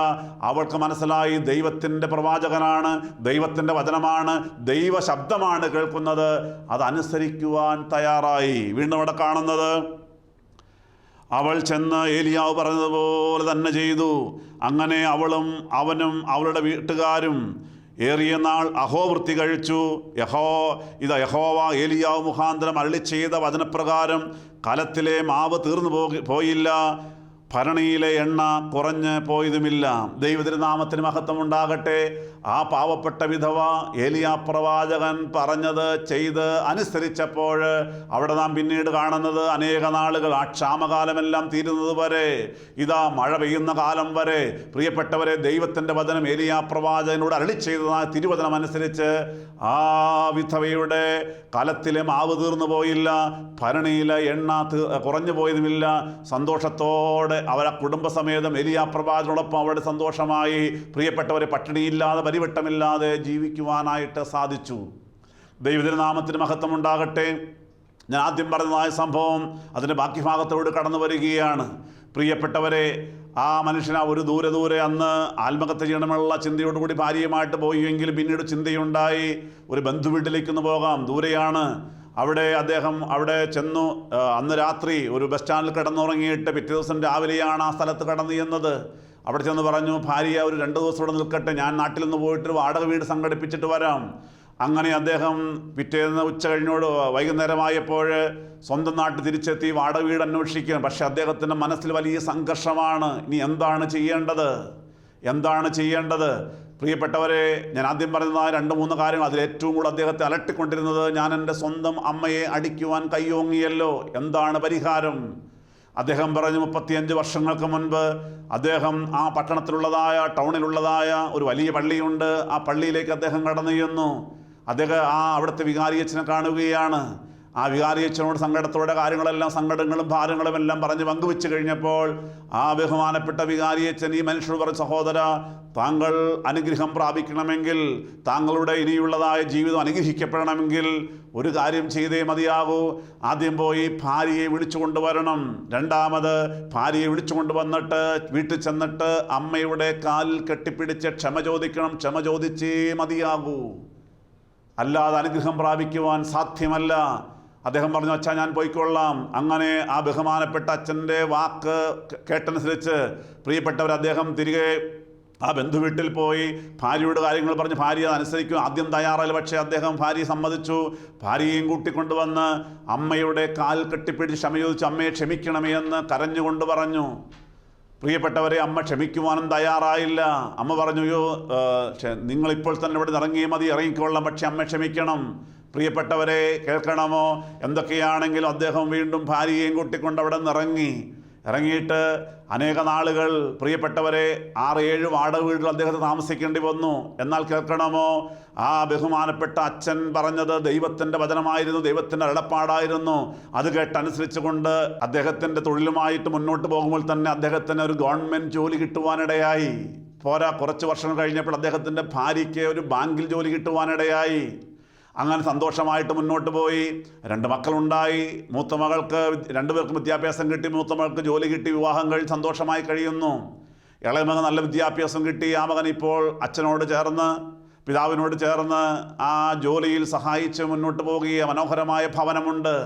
അവൾക്ക് മനസ്സിലായി ദൈവത്തിൻ്റെ പ്രവാചകനാണ്, ദൈവത്തിൻ്റെ വചനമാണ്, ദൈവ ശബ്ദമാണ് കേൾക്കുന്നത്, അതനുസരിക്കുവാൻ തയ്യാറായി. വീണ്ടും അവിടെ കാണുന്നത്, അവൾ ചെന്ന് ഏലിയാവ് പറഞ്ഞതുപോലെ തന്നെ ചെയ്തു. അങ്ങനെ അവളും അവനും അവളുടെ വീട്ടുകാരും ഏറിയ നാൾ അഹോവൃത്തി കഴിച്ചു. യഹോവ ഏലിയാവ് മുഖാന്തരം അരുളി ചെയ്ത വചനപ്രകാരം കലത്തിലെ മാവ് തീർന്നു പോയില്ല, ഭരണിയിലെ എണ്ണ കുറഞ്ഞ് പോയതുമില്ല. ദൈവതിരുനാമത്തിന് മഹത്വം ഉണ്ടാകട്ടെ. ആ പാവപ്പെട്ട വിധവ ഏലിയാ പ്രവാചകൻ പറഞ്ഞത് ചെയ്ത് അനുസരിച്ചപ്പോൾ അവിടെ നാം പിന്നീട് കാണുന്നത് അനേക നാളുകൾ, ആ ക്ഷാമകാലമെല്ലാം തീരുന്നത് വരെ, ഇതാ മഴ പെയ്യുന്ന കാലം വരെ, പ്രിയപ്പെട്ടവരെ, ദൈവത്തിൻ്റെ വചനം ഏലിയാ പ്രവാചകനോട് അരുളി ചെയ്ത തിരുവചനം അനുസരിച്ച് ആ വിധവയുടെ കലത്തിലെ മാവ് തീർന്നു പോയില്ല, ഭരണിയിലെ എണ്ണ കുറഞ്ഞു പോയതുമില്ല. സന്തോഷത്തോടെ അവരെ കുടുംബസമേതം ഏലിയാ പ്രവാചകനോടൊപ്പം അവരുടെ സന്തോഷമായി പ്രിയപ്പെട്ടവരെ പട്ടിണിയില്ലാതെ പരിവട്ടമില്ലാതെ ജീവിക്കുവാനായിട്ട് സാധിച്ചു. ദൈവത്തിൻ്റെ മഹത്വം ഉണ്ടാകട്ടെ. ഞാൻ ആദ്യം പറഞ്ഞതായ സംഭവം അതിൻ്റെ ബാക്കി ഭാഗത്തോട് കടന്നു വരികയാണ്. പ്രിയപ്പെട്ടവരെ, ആ മനുഷ്യൻ ഒരു ദൂരെ അന്ന് ആത്മഹത്യ ചെയ്യണമെന്നുള്ള ചിന്തയോടുകൂടി ഭാര്യയുമായിട്ട് പോയെങ്കിലും പിന്നീട് ചിന്തയുണ്ടായി, ഒരു ബന്ധുവീട്ടിലേക്കൊന്ന് പോകാം, ദൂരെയാണ്. അദ്ദേഹം അവിടെ ചെന്നു. അന്ന് രാത്രി ഒരു ബസ് സ്റ്റാൻഡിൽ കിടന്നുറങ്ങിയിട്ട് പിറ്റേ ദിവസം രാവിലെയാണ് ആ സ്ഥലത്ത് കടന്നു ചെന്നത്. അവിടെ ചെന്ന് പറഞ്ഞു, ഭാര്യ ഒരു 2 ദിവസം ഇവിടെ നിൽക്കട്ടെ, ഞാൻ നാട്ടിൽ നിന്ന് പോയിട്ട് വാടക വീട് സംഘടിപ്പിച്ചിട്ട് വരാം. അങ്ങനെ അദ്ദേഹം പിറ്റേന്ന് ഉച്ച കഴിഞ്ഞോട് വൈകുന്നേരമായപ്പോൾ സ്വന്തം നാട്ടിൽ തിരിച്ചെത്തി വാടക വീട് അന്വേഷിക്കുകയാണ്. പക്ഷെ അദ്ദേഹത്തിൻ്റെ മനസ്സിൽ വലിയ സംഘർഷമാണ്. ഇനി എന്താണ് ചെയ്യേണ്ടത്? പ്രിയപ്പെട്ടവരെ, ഞാൻ ആദ്യം പറഞ്ഞതായ 2-3 കാര്യങ്ങൾ, അതിലേറ്റവും കൂടുതൽ അദ്ദേഹത്തെ അലട്ടിക്കൊണ്ടിരുന്നത്, ഞാൻ എൻ്റെ സ്വന്തം അമ്മയെ അടിക്കുവാൻ കയ്യോങ്ങിയല്ലോ, എന്താണ് പരിഹാരം? അദ്ദേഹം പറഞ്ഞു, 35 വർഷങ്ങൾക്ക് മുൻപ് അദ്ദേഹം ആ പട്ടണത്തിലുള്ളതായ ടൗണിലുള്ളതായ ഒരു വലിയ പള്ളിയുണ്ട്, ആ പള്ളിയിലേക്ക് അദ്ദേഹം കടന്നു ചെന്നു. അദ്ദേഹം അവിടുത്തെ വികാരിയച്ഛനെ കാണുകയാണ്. ആ വികാരിയച്ഛനോട് സങ്കടത്തോടെ സങ്കടങ്ങളും ഭാരങ്ങളും എല്ലാം പറഞ്ഞ് പങ്കുവെച്ച് കഴിഞ്ഞപ്പോൾ ആ ബഹുമാനപ്പെട്ട വികാരിയച്ഛൻ ഈ മനുഷ്യനോട് പറഞ്ഞു, സഹോദര, താങ്കൾ അനുഗ്രഹം പ്രാപിക്കണമെങ്കിൽ, താങ്കളുടെ ഇനിയുള്ളതായ ജീവിതം അനുഗ്രഹിക്കപ്പെടണമെങ്കിൽ ഒരു കാര്യം ചെയ്തേ മതിയാകൂ. ആദ്യം പോയി ഭാര്യയെ വിളിച്ചു കൊണ്ടുവരണം. രണ്ടാമത് ഭാര്യയെ വിളിച്ചു കൊണ്ടുവന്നിട്ട് വീട്ടിൽ ചെന്നിട്ട് അമ്മയുടെ കാലിൽ കെട്ടിപ്പിടിച്ച് ക്ഷമ ചോദിക്കണം. ക്ഷമ ചോദിച്ചേ മതിയാകൂ, അല്ലാതെ അനുഗ്രഹം പ്രാപിക്കുവാൻ സാധ്യമല്ല. അദ്ദേഹം പറഞ്ഞു, അച്ഛാ, ഞാൻ പോയിക്കൊള്ളാം. അങ്ങനെ ആ ബഹുമാനപ്പെട്ട അച്ഛൻ്റെ വാക്ക് കേട്ടനുസരിച്ച് പ്രിയപ്പെട്ടവർ അദ്ദേഹം തിരികെ ആ ബന്ധുവീട്ടിൽ പോയി ഭാര്യയുടെ കാര്യങ്ങൾ പറഞ്ഞ് ഭാര്യ അനുസരിക്കും. ആദ്യം തയ്യാറല്ല, പക്ഷേ അദ്ദേഹം ഭാര്യയെ സമ്മതിച്ചു. ഭാര്യയെയും കൂട്ടിക്കൊണ്ടുവന്ന് അമ്മയുടെ കാൽ കെട്ടിപ്പിടിച്ച് ക്ഷമ ചോദിച്ചു, അമ്മയെ ക്ഷമിക്കണമേ എന്ന് കരഞ്ഞുകൊണ്ട് പറഞ്ഞു. പ്രിയപ്പെട്ടവരെ, അമ്മ ക്ഷമിക്കുവാനും തയ്യാറായില്ല. അമ്മ പറഞ്ഞു, നിങ്ങളിപ്പോൾ തന്നെ ഇവിടെ ഇറങ്ങിക്കൊള്ളാം, പക്ഷെ അമ്മ ക്ഷമിക്കണം. പ്രിയപ്പെട്ടവരെ, കേൾക്കണമോ? എന്തൊക്കെയാണെങ്കിലും അദ്ദേഹം വീണ്ടും ഭാര്യയെയും കൂട്ടിക്കൊണ്ട് അവിടെ നിന്ന് ഇറങ്ങിയിട്ട് അനേക നാളുകൾ പ്രിയപ്പെട്ടവരെ 6-7 വാടക വീട്ടിൽ അദ്ദേഹത്തെ താമസിക്കേണ്ടി വന്നു. എന്നാൽ കേൾക്കണമോ, ആ ബഹുമാനപ്പെട്ട അച്ഛൻ പറഞ്ഞത് ദൈവത്തിൻ്റെ വചനമായിരുന്നു, ദൈവത്തിൻ്റെ അരുളപ്പാടായിരുന്നു. അത് കേട്ടനുസരിച്ചുകൊണ്ട് അദ്ദേഹത്തിൻ്റെ തൊഴിലുമായിട്ട് മുന്നോട്ട് പോകുമ്പോൾ തന്നെ അദ്ദേഹത്തിന് ഒരു ഗവൺമെൻറ് ജോലി കിട്ടുവാനിടയായി. പോരാ, കുറച്ച് വർഷങ്ങൾ കഴിഞ്ഞപ്പോൾ അദ്ദേഹത്തിൻ്റെ ഭാര്യയ്ക്ക് ഒരു ബാങ്കിൽ ജോലി കിട്ടുവാനിടയായി. അങ്ങനെ സന്തോഷമായിട്ട് മുന്നോട്ട് പോയി. 2 മക്കളുണ്ടായി. മൂത്ത മകൾക്ക് 2 പേർക്കും വിദ്യാഭ്യാസം കിട്ടി. മൂത്ത മകൾക്ക് ജോലി കിട്ടി, വിവാഹം കഴിഞ്ഞ് സന്തോഷമായി കഴിയുന്നു. ഇളയ മകൻ നല്ല വിദ്യാഭ്യാസം കിട്ടി. ആ മകൻ ഇപ്പോൾ പിതാവിനോട് ചേർന്ന് ആ ജോലിയിൽ സഹായിച്ച് മുന്നോട്ട് പോകുകയാണ്. മനോഹരമായ ഭവനമുണ്ട്.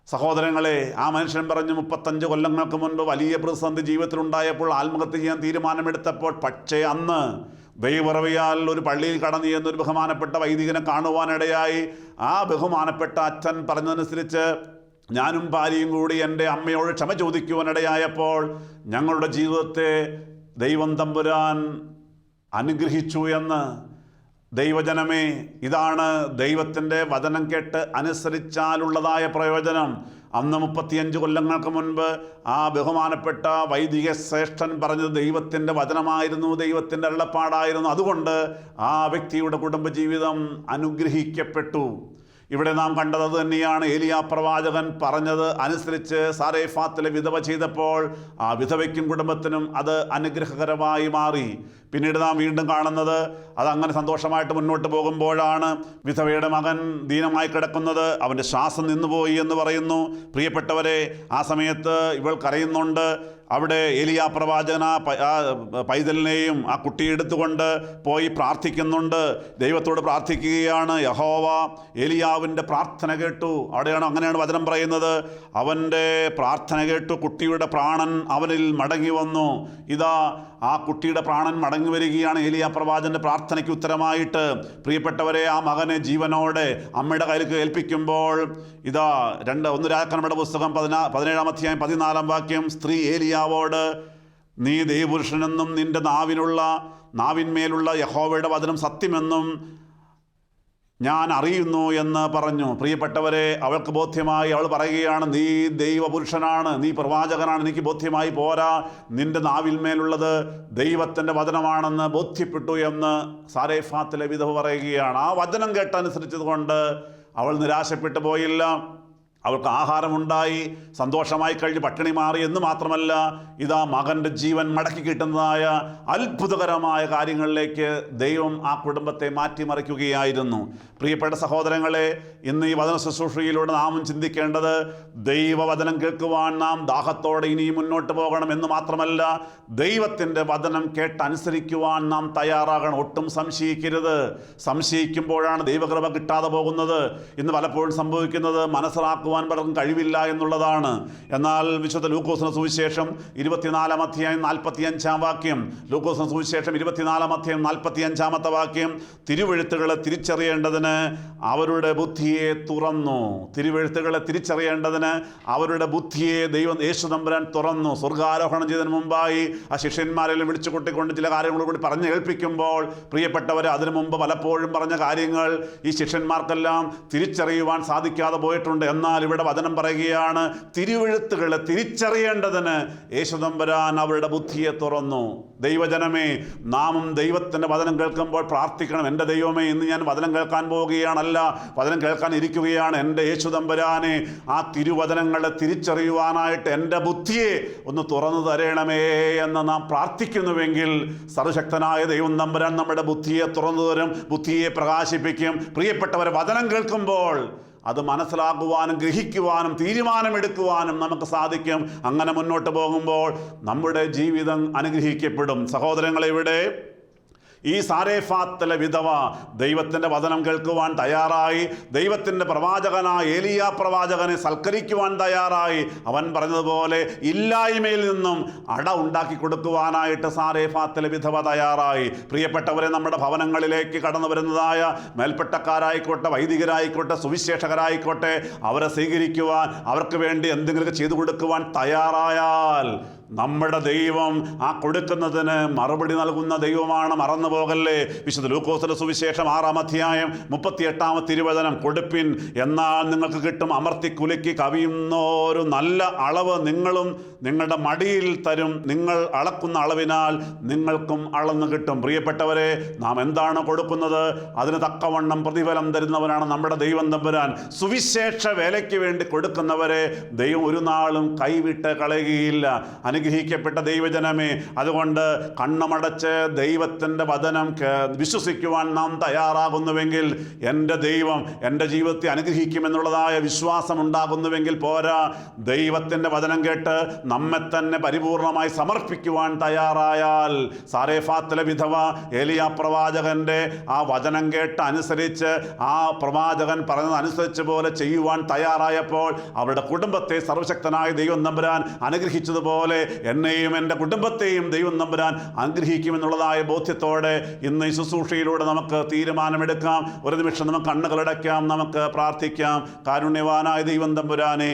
സഹോദരങ്ങളെ, ആ മനുഷ്യൻ പറഞ്ഞു, 35 കൊല്ലങ്ങൾക്ക് മുൻപ് വലിയ പ്രതിസന്ധി ജീവിതത്തിലുണ്ടായപ്പോൾ ആത്മഹത്യ ചെയ്യാൻ തീരുമാനമെടുത്തപ്പോൾ, പക്ഷേ അന്ന് ദൈവറവിയാൽ ഒരു പള്ളിയിൽ കടന്നു എന്നൊരു ബഹുമാനപ്പെട്ട വൈദികനെ കാണുവാനിടയായി. ആ ബഹുമാനപ്പെട്ട അച്ഛൻ പറഞ്ഞതനുസരിച്ച് ഞാനും ഭാര്യയും കൂടി എൻ്റെ അമ്മയോട് ക്ഷമ ചോദിക്കുവാനിടയായപ്പോൾ ഞങ്ങളുടെ ജീവിതത്തെ ദൈവം തമ്പുരാൻ അനുഗ്രഹിച്ചു എന്ന്. ദൈവജനമേ, ഇതാണ് ദൈവത്തിൻ്റെ വചനം കേട്ട് അനുസരിച്ചാലുള്ളതായ പ്രയോജനം. അന്ന് 35 കൊല്ലങ്ങൾക്ക് മുൻപ് ആ ബഹുമാനപ്പെട്ട വൈദിക ശ്രേഷ്ഠൻ പറഞ്ഞത് ദൈവത്തിൻ്റെ വചനമായിരുന്നു, ദൈവത്തിൻ്റെ അരുളപ്പാടായിരുന്നു. അതുകൊണ്ട് ആ വ്യക്തിയുടെ കുടുംബജീവിതം അനുഗ്രഹിക്കപ്പെട്ടു. ഇവിടെ നാം കണ്ടത് അത് തന്നെയാണ്. ഏലിയാ പ്രവാചകൻ പറഞ്ഞത് അനുസരിച്ച് സാരേഫാത്തിലെ വിധവ ചെയ്തപ്പോൾ ആ വിധവയ്ക്കും കുടുംബത്തിനും അത് അനുഗ്രഹകരമായി മാറി. പിന്നീട് നാം വീണ്ടും കാണുന്നത് അതങ്ങനെ സന്തോഷമായിട്ട് മുന്നോട്ട് പോകുമ്പോഴാണ് വിധവയുടെ മകൻ ദീനമായി കിടക്കുന്നത്. അവൻ്റെ ശ്വാസം നിന്നുപോയി എന്ന് പറയുന്നു. പ്രിയപ്പെട്ടവരെ, ആ സമയത്ത് ഇവൾ കരയുന്നുണ്ട്. അവിടെ ഏലിയാ പ്രവാചകൻ ആ പൈതലിനെയും ആ കുട്ടിയെ എടുത്തുകൊണ്ട് പോയി പ്രാർത്ഥിക്കുന്നുണ്ട്. ദൈവത്തോട് പ്രാർത്ഥിക്കുകയാണ്. യഹോവ ഏലിയാവിൻ്റെ പ്രാർത്ഥന കേട്ടു. അങ്ങനെയാണ് വചനം പറയുന്നത്. അവൻ്റെ പ്രാർത്ഥന കേട്ടു, കുട്ടിയുടെ പ്രാണൻ അവനിൽ മടങ്ങി വന്നു. ഇതാ ആ കുട്ടിയുടെ പ്രാണൻ മടങ്ങി വരികയാണ് ഏലിയാ പ്രവാചകന്റെ പ്രാർത്ഥനയ്ക്ക് ഉത്തരമായിട്ട്. പ്രിയപ്പെട്ടവരെ, ആ മകനെ ജീവനോടെ അമ്മയുടെ കയ്യിൽ ഏൽപ്പിക്കുമ്പോൾ ഇതാ 1 രാജാക്കന്മാരുടെ പുസ്തകം 17-ാം അധ്യായം 14-ാം വാക്യം, സ്ത്രീ ഏലിയാവോട്, നീ ദൈവപുരുഷനെന്നും നിന്റെ നാവിന്മേലുള്ള യഹോവയുടെ വചനം സത്യമെന്നും ഞാൻ അറിയുന്നു എന്ന് പറഞ്ഞു. പ്രിയപ്പെട്ടവരെ, അവൾക്ക് ബോധ്യമായി. അവൾ പറയുകയാണ്, നീ ദൈവപുരുഷനാണ്, നീ പ്രവാചകനാണ്, എനിക്ക് ബോധ്യമായി പോരാ, നിന്റെ നാവിന്മേലുള്ളത് ദൈവത്തിൻ്റെ വചനമാണെന്ന് ബോധ്യപ്പെട്ടു എന്ന് സാരേഫാത്തിലെ വിധവ പറയുകയാണ്. ആ വചനം കേട്ടനുസരിച്ചതുകൊണ്ട് അവൾ നിരാശപ്പെട്ടു പോയില്ല. അവൾക്ക് ആഹാരമുണ്ടായി, സന്തോഷമായി കഴിഞ്ഞ് പട്ടിണി മാറി എന്ന് മാത്രമല്ല, ഇതാ മകൻ്റെ ജീവൻ മടക്കി കിട്ടുന്നതായ അത്ഭുതകരമായ കാര്യങ്ങളിലേക്ക് ദൈവം ആ കുടുംബത്തെ മാറ്റിമറിക്കുകയായിരുന്നു. പ്രിയപ്പെട്ട സഹോദരങ്ങളെ, ഇന്ന് ഈ വചന ശുശ്രൂഷയിലൂടെ നാമും ചിന്തിക്കേണ്ടത്, ദൈവവചനം കേൾക്കുവാൻ നാം ദാഹത്തോടെ ഇനിയും മുന്നോട്ട് പോകണം എന്ന് മാത്രമല്ല, ദൈവത്തിൻ്റെ വചനം കേട്ടനുസരിക്കുവാൻ നാം തയ്യാറാകണം. ഒട്ടും സംശയിക്കരുത്. സംശയിക്കുമ്പോഴാണ് ദൈവകൃപ കിട്ടാതെ പോകുന്നത്. ഇന്ന് പലപ്പോഴും സംഭവിക്കുന്നത് മനസ്സിലാക്കുവാൻ പലർക്കും കഴിവില്ല എന്നുള്ളതാണ്. എന്നാൽ വിശുദ്ധ ലൂക്കോസിന്റെ സുവിശേഷം 24-ാം അധ്യായം 45-ാം വാക്യം, ലൂക്കോസിന്റെ സുവിശേഷം 24-ാം അധ്യായം 45-ാമത്തെ വാക്യം, തിരുവെഴുത്തുകളെ തിരിച്ചറിയേണ്ടതിന് അവരുടെ ബുദ്ധിയെ തുറന്നു. തിരുവെഴുത്തുകളെ തിരിച്ചറിയേണ്ടതിന് അവരുടെ ബുദ്ധിയെ ദൈവം യേശുതമ്പുരാൻ തുറന്നു. സ്വർഗ്ഗാരോഹണം ചെയ്തതിന് മുമ്പായി ആ ശിഷ്യന്മാരെല്ലാം വിളിച്ചു കൂട്ടിക്കൊണ്ട് ചില കാര്യങ്ങൾ കൂടി പറഞ്ഞ് കേൾപ്പിക്കുമ്പോൾ, പ്രിയപ്പെട്ടവരെ, അതിനു മുമ്പ് പലപ്പോഴും പറഞ്ഞ കാര്യങ്ങൾ ഈ ശിഷ്യന്മാർക്കെല്ലാം തിരിച്ചറിയുവാൻ സാധിക്കാതെ പോയിട്ടുണ്ട്. എന്നാൽ ഇവിടെ വചനം പറയുകയാണ്, തിരുവെഴുത്തുകളെ തിരിച്ചറിയേണ്ടതിന് യേശുതമ്പുരാൻ അവരുടെ ബുദ്ധിയെ തുറന്നു. ദൈവജനമേ, നാമും ദൈവത്തിൻ്റെ വചനം കേൾക്കുമ്പോൾ പ്രാർത്ഥിക്കണം, എൻ്റെ ദൈവമേ, ഇന്ന് ഞാൻ വചനം കേൾക്കാൻ പോവുകയാണല്ല, വചനം കേൾക്കാൻ ഇരിക്കുകയാണ്. എൻ്റെ യേശുതമ്പുരാനെ, ആ തിരുവചനങ്ങളെ തിരിച്ചറിയുവാനായിട്ട് എൻ്റെ ബുദ്ധിയെ ഒന്ന് തുറന്നു തരണമേ എന്ന് നാം പ്രാർത്ഥിക്കുന്നുവെങ്കിൽ, സർവശക്തനായ ദൈവം തമ്പുരാൻ നമ്മുടെ ബുദ്ധിയെ തുറന്നു തരും, ബുദ്ധിയെ പ്രകാശിപ്പിക്കും. പ്രിയപ്പെട്ടവരെ, വചനം കേൾക്കുമ്പോൾ അത് മനസ്സിലാക്കുവാനും ഗ്രഹിക്കുവാനും തീരുമാനമെടുക്കുവാനും നമുക്ക് സാധിക്കും. അങ്ങനെ മുന്നോട്ട് പോകുമ്പോൾ നമ്മുടെ ജീവിതം അനുഗ്രഹിക്കപ്പെടും. സഹോദരങ്ങളെ, ഇവിടെ ഈ സാരേഫാത്തിലെ വിധവ ദൈവത്തിൻ്റെ വചനം കേൾക്കുവാൻ തയ്യാറായി. ദൈവത്തിൻ്റെ പ്രവാചകനായ ഏലിയാ പ്രവാചകനെ സൽക്കരിക്കുവാൻ തയ്യാറായി. അവൻ പറഞ്ഞതുപോലെ ഇല്ലായ്മയിൽ നിന്നും അട ഉണ്ടാക്കി കൊടുക്കുവാനായിട്ട് സാരേഫാത്തിലെ വിധവ തയ്യാറായി. പ്രിയപ്പെട്ടവരെ, നമ്മുടെ ഭവനങ്ങളിലേക്ക് കടന്നു വരുന്നതായ മേൽപ്പെട്ടക്കാരായിക്കോട്ടെ, വൈദികരായിക്കോട്ടെ, സുവിശേഷകരായിക്കോട്ടെ, അവരെ സ്വീകരിക്കുവാൻ, അവർക്ക് വേണ്ടി എന്തെങ്കിലുമൊക്കെ ചെയ്തു കൊടുക്കുവാൻ തയ്യാറായാൽ നമ്മുടെ ദൈവം ആ കൊടുക്കുന്നതിന് മറുപടി നൽകുന്ന ദൈവമാണ്. മറന്നു പോകല്ലേ. വിശുദ്ധ ലൂക്കോസിന്റെ സുവിശേഷം 6-ാം അധ്യായം 38-ാമത്തെ തിരുവചനം, കൊടുപ്പിൻ എന്നാൽ നിങ്ങൾക്ക് കിട്ടും, അമർത്തി കുലുക്കി കവിയുന്നൊരു നല്ല അളവ് നിങ്ങളും നിങ്ങളുടെ മടിയിൽ തരും, നിങ്ങൾ അളക്കുന്ന അളവിനാൽ നിങ്ങൾക്കും അളന്നു കിട്ടും. പ്രിയപ്പെട്ടവരെ, നാം എന്താണ് കൊടുക്കുന്നത് അതിന് തക്കവണ്ണം പ്രതിഫലം തരുന്നവനാണ് നമ്മുടെ ദൈവം തമ്പുരാൻ. സുവിശേഷ വേലയ്ക്ക് വേണ്ടി കൊടുക്കുന്നവരെ ദൈവം ഒരു നാളും കൈവിട്ട് കളയുകയില്ല. അനുഗ്രഹിക്കപ്പെട്ട ദൈവജനമേ, അതുകൊണ്ട് കണ്ണമടച്ച് ദൈവത്തിൻ്റെ വചനം വിശ്വസിക്കുവാൻ നാം തയ്യാറാകുന്നുവെങ്കിൽ, എൻ്റെ ദൈവം എൻ്റെ ജീവിതത്തെ അനുഗ്രഹിക്കുമെന്നുള്ളതായ വിശ്വാസം ഉണ്ടാകുന്നുവെങ്കിൽ പോരാ, ദൈവത്തിൻ്റെ വചനം കേട്ട് നമ്മെ തന്നെ പരിപൂർണമായി സമർപ്പിക്കുവാൻ തയ്യാറായാൽ, സാരേഫാത്തിലെ വിധവ ഏലിയാ പ്രവാചകൻ്റെ ആ വചനം കേട്ട് അനുസരിച്ച്, ആ പ്രവാചകൻ പറഞ്ഞതനുസരിച്ച് പോലെ ചെയ്യുവാൻ തയ്യാറായപ്പോൾ അവരുടെ കുടുംബത്തെ സർവശക്തനായ ദൈവം തമ്പുരാൻ അനുഗ്രഹിച്ചതുപോലെ എന്നെയും എൻ്റെ കുടുംബത്തെയും ദൈവം തമ്പുരാൻ അനുഗ്രഹിക്കുമെന്നുള്ളതായ ബോധ്യത്തോടെ ഇന്ന് ഈ ശുശ്രൂഷയിലൂടെ നമുക്ക് തീരുമാനമെടുക്കാം. ഒരു നിമിഷം നമുക്ക് കണ്ണുകളടയ്ക്കാം, നമുക്ക് പ്രാർത്ഥിക്കാം. കാരുണ്യവാനായ ദൈവം തമ്പുരാനെ,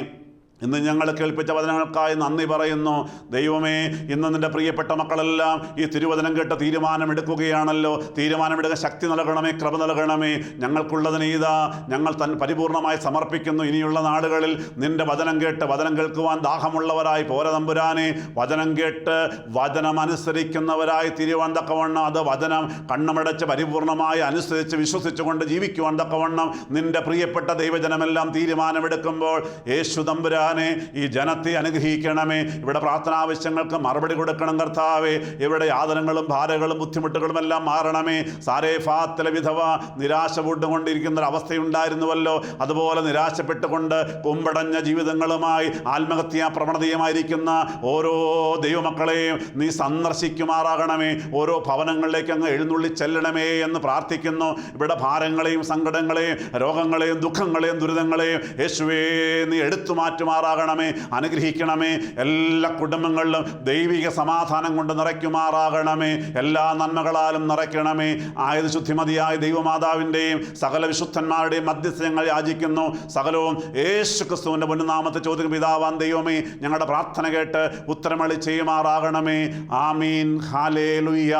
ഇന്ന് ഞങ്ങൾ കേൾപ്പിച്ച വചനങ്ങൾക്കായി നന്ദി പറയുന്നു. ദൈവമേ, ഇന്ന് നിൻ്റെ പ്രിയപ്പെട്ട മക്കളെല്ലാം ഈ തിരുവചനം കേട്ട് തീരുമാനമെടുക്കുകയാണല്ലോ. തീരുമാനമെടുക്കാൻ ശക്തി നൽകണമേ, കൃപ നൽകണമേ. ഞങ്ങൾക്കുള്ളതിന് ഇതാ ഞങ്ങൾ പരിപൂർണമായി സമർപ്പിക്കുന്നു. ഇനിയുള്ള നാളുകളിൽ നിൻ്റെ വചനം കേട്ട് വചനം കേൾക്കുവാൻ ദാഹമുള്ളവരായി പോര തമ്പുരാനെ. വചനം കേട്ട് വചനം അനുസരിക്കുന്നവരായി തീരുവാൻ തക്കവണ്ണം, അത് വചനം കണ്ണമടച്ച് പരിപൂർണമായി അനുസരിച്ച് വിശ്വസിച്ചുകൊണ്ട് ജീവിക്കുവാൻ തക്കവണ്ണം നിൻ്റെ പ്രിയപ്പെട്ട ദൈവജനമെല്ലാം തീരുമാനമെടുക്കുമ്പോൾ യേശു തമ്പുരാനെ ഈ ജനത്തെ അനുഗ്രഹിക്കണമേ. ഇവിടെ പ്രാർത്ഥനാവശ്യങ്ങൾക്ക് മറുപടി കൊടുക്കണം കർത്താവേ. ഇവിടെ യാതനകളും ഭാരങ്ങളും ബുദ്ധിമുട്ടുകളും എല്ലാം മാറണമേ. സാരേഫാത്തിലെ വിധവ നിരാശ പൂണ്ടുകൊണ്ടിരിക്കുന്ന ഒരു അവസ്ഥയുണ്ടായിരുന്നുവല്ലോ. അതുപോലെ നിരാശപ്പെട്ടുകൊണ്ട് കുമ്പടഞ്ഞ ജീവിതങ്ങളുമായി ആത്മഹത്യാ പ്രവണതയുമായിരിക്കുന്ന ഓരോ ദൈവമക്കളെയും നീ സന്ദർശിക്കുമാറാകണമേ. ഓരോ ഭവനങ്ങളിലേക്ക് അങ്ങ് എഴുന്നള്ളി ചെല്ലണമേ എന്ന് പ്രാർത്ഥിക്കുന്നു. ഇവിടെ ഭാരങ്ങളെയും സങ്കടങ്ങളെയും രോഗങ്ങളെയും ദുഃഖങ്ങളെയും ദുരിതങ്ങളെയും യേശുവേ നീ എടുത്തു മാറ്റുമാറാകണമേ, അനുഗ്രഹിക്കണമേ. എല്ലാ കുടുംബങ്ങളിലും ദൈവിക സമാധാനം കൊണ്ട് നിറയ്ക്കുമാറാകണമേ. എല്ലാ നന്മകളാലും നിറയ്ക്കണമേ. ആയത് ശുദ്ധിമതിയായ ദൈവമാതാവിൻ്റെയും സകല വിശുദ്ധന്മാരുടെയും മധ്യസ്ഥങ്ങൾ യാചിക്കുന്നു. സകലവും യേശു ക്രിസ്തുവിൻ്റെ പൊന്നുനാമത്തെ ചോദിക്കും. പിതാവാൻ ദൈവമേ, ഞങ്ങളുടെ പ്രാർത്ഥന കേട്ട് ഉത്തരമളി ചെയ്യുമാറാകണമേ. ആമീൻ. ഹല്ലേലൂയ.